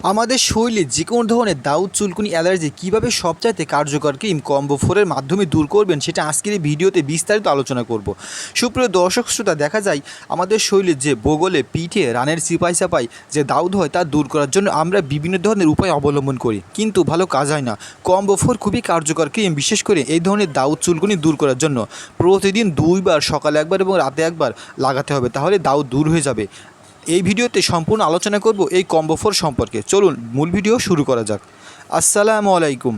আমাদের শরীরে যে কোনো ধরনের দাউদ চুলকুনি অ্যালার্জি কীভাবে সবচাইতে কার্যকর ক্রিম কম্বো ফোরের মাধ্যমে দূর করবেন সেটা আজকের এই ভিডিওতে বিস্তারিত আলোচনা করব। সুপ্রিয় দর্শক শ্রোতা, দেখা যায় আমাদের শরীরে যে বগলে, পিঠে, রানের চিপাই চাপাই যে দাউদ হয় তা দূর করার জন্য আমরা বিভিন্ন ধরনের উপায় অবলম্বন করি, কিন্তু ভালো কাজ হয় না। কম্বো ফোর খুবই কার্যকর ক্রিম, বিশেষ করে এই ধরনের দাউদ চুলকুনি দূর করার জন্য প্রতিদিন 2 বার, সকালে একবার এবং রাতে একবার লাগাতে হবে, তাহলে দাউদ দূর হয়ে যাবে। এই ভিডিওতে সম্পূর্ণ আলোচনা করব এই কম্বো ফোর সম্পর্কে। চলুন মূল ভিডিও শুরু করা যাক। আসসালামু আলাইকুম,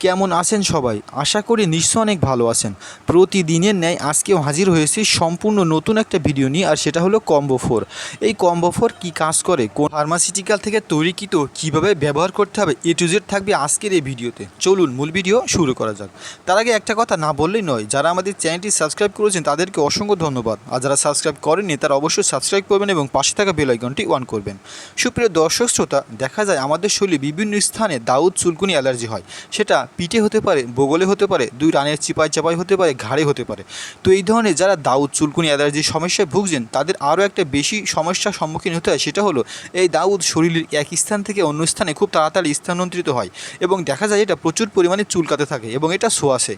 কেমন আছেন সবাই? আশা করি নিশ্চয় অনেক ভালো আছেন। প্রতিদিনের ন্যায় আজকেও হাজির হয়েছি সম্পূর্ণ নতুন একটা ভিডিও নিয়ে, আর সেটা হলো কম্বো ফোর। এই কম্বো ফোর কী কাজ করে, কোন ফার্মাসিউটিক্যাল থেকে তৈরিকৃত, কীভাবে ব্যবহার করতে হবে, এ টু জেড থাকবে আজকের এই ভিডিওতে। চলুন মূল ভিডিও শুরু করা যাক। তার আগে একটা কথা না বললেই নয়, যারা আমাদের চ্যানেলটি সাবস্ক্রাইব করেছেন তাদেরকে অসংখ্য ধন্যবাদ, আর যারা সাবস্ক্রাইব করেননি তারা অবশ্যই সাবস্ক্রাইব করবেন এবং পাশে থাকা বেল আইকনটি অন করবেন। সুপ্রিয় দর্শক শ্রোতা, দেখা যায় আমাদের শরীরে বিভিন্ন স্থানে দাউদ চুলকুনি অ্যালার্জি হয়। সেটা পিঠে হতে পারে, বগলে হতে পারে, 2 রানের চিপাই চাপাই হতে পারে, ঘাড়ে হতে পারে। তো এই ধরনের যারা দাউদ চুলকুনি অ্যালার্জির সমস্যায় ভুগছেন তাদের আরও একটা বেশি সমস্যার সম্মুখীন হতে হয়, সেটা হলো এই দাউদ শরীরের এক স্থান থেকে অন্য স্থানে খুব তাড়াতাড়ি স্থানান্তরিত হয় এবং দেখা যায় এটা প্রচুর পরিমাণে চুলকাতে থাকে এবং এটা ছোঁয়াশে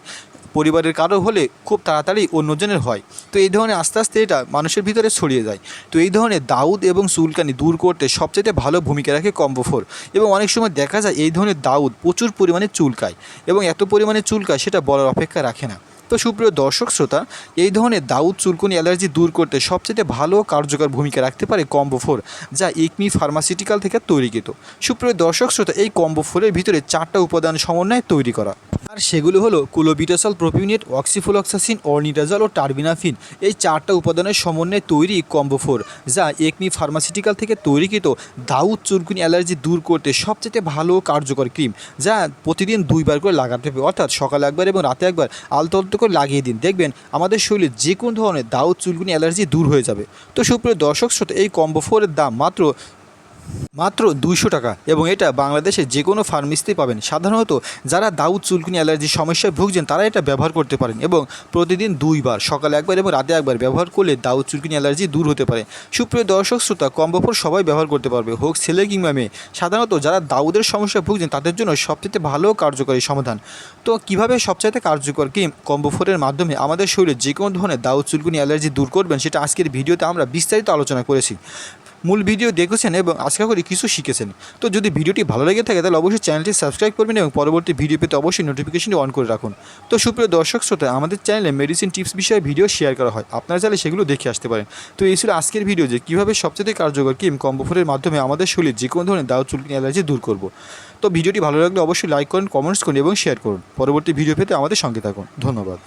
পরিবারের কারো হলে খুব তাড়াতাড়ি অন্যজনের হয়। তো এই ধরনের আস্তে আস্তে এটা মানুষের ভিতরে ছড়িয়ে যায়। তো এই ধরনের দাউদ এবং চুলকানি দূর করতে সবচেয়ে ভালো ভূমিকা রাখে কম্বো ফোর। এবং অনেক সময় দেখা যায় এই ধরনের দাউদ প্রচুর পরিমাণে চুলকায় এবং এত পরিমাণে চুলকায় সেটা বলার অপেক্ষা রাখে না। তো সুপ্রিয় দর্শক শ্রোতা, এই ধরনের দাউদ চুলকুনি অ্যালার্জি দূর করতে সবচেয়ে ভালো কার্যকর ভূমিকা রাখতে পারে কম্বো ফোর, যা একমি ফার্মাসিউটিক্যাল থেকে তৈরিকৃত। সুপ্রিয় দর্শক শ্রোতা, এই কম্বো ফোরের ভিতরে 4টা উপাদান সমন্বয়ে তৈরি করা, আর সেগুলো হলো ক্লোবিটাসল, প্রোপিওনেট, অক্সিফ্লোক্সাসিন, অর্নিডাজল ও টার্বিনাফিন। এই 4টা উপাদানের সমন্বয়ে তৈরি কম্বো ফোর, যা একমি ফার্মাসিউটিক্যাল থেকে তৈরিকৃত দাউদ চুলকুনি অ্যালার্জি দূর করতে সবচেয়ে ভালো কার্যকর ক্রিম, যা প্রতিদিন 2 বার করে লাগাতে হবে, অর্থাৎ সকালে একবার এবং রাতে একবার আলতো আলতো করে লাগিয়ে দিন। দেখবেন আমাদের শরীরে যে কোনো ধরনের দাউদ চুলকুনি অ্যালার্জি দূর হয়ে যাবে। তো সুপ্রিয় দর্শক শ্রোতা, এই কম্বো ফোরের দাম মাত্র 200 টাকা, এবং এটা বাংলাদেশে যে কোনো ফার্মেসিতে পাবেন। সাধারণত যারা দাউদ চুলকুনি অ্যালার্জির সমস্যায় ভুগছেন তারা এটা ব্যবহার করতে পারেন, এবং প্রতিদিন 2 বার, সকালে একবার এবং রাতে একবার ব্যবহার করলে দাউদ চুলকুনি অ্যালার্জি দূর হতে পারে। সুপ্রিয় দর্শক শ্রোতা, কম্বো ফোর সবাই ব্যবহার করতে পারবে, হোক ছেলে কিংবা মেয়ে। সাধারণত যারা দাউদের সমস্যায় ভুগছেন তাদের জন্য সবচেয়ে ভালো কার্যকরী সমাধান। তো কীভাবে সবচাইতে কার্যকর ক্রিম কম্বো ফোরের মাধ্যমে আমাদের শরীরে যে কোনো ধরনের দাউদ চুলকুনি অ্যালার্জি দূর করবেন সেটা আজকের ভিডিওতে আমরা বিস্তারিত আলোচনা করেছি। মূল ভিডিও দেখেছেন এবং আশা করি কিছু শিখেছেন। তো যদি ভিডিওটি ভালো লেগে থাকে তাহলে অবশ্যই চ্যানেলটি সাবস্ক্রাইব করবেন এবং পরবর্তী ভিডিও পেতে অবশ্যই নোটিফিকেশনটি অন করে রাখুন। তো সুপ্রিয় দর্শক শ্রোতা, আমাদের চ্যানেলে মেডিসিন টিপস বিষয়ে ভিডিও শেয়ার করা হয়, আপনারা চাইলে সেগুলো দেখে আসতে পারেন। তো এই ছিল আজকের ভিডিও, যে কীভাবে সবচেয়ে কার্যকর ক্রিম কম্বো ফোরের মাধ্যমে আমাদের শরীরে যে কোনো ধরনের দাউদ চুলকুনি অ্যালার্জি দূর করব। তো ভিডিওটি ভালো লাগলে অবশ্যই লাইক করুন, কমেন্টস করুন এবং শেয়ার করুন। পরবর্তী ভিডিও পেতে আমাদের সঙ্গে থাকুন। ধন্যবাদ।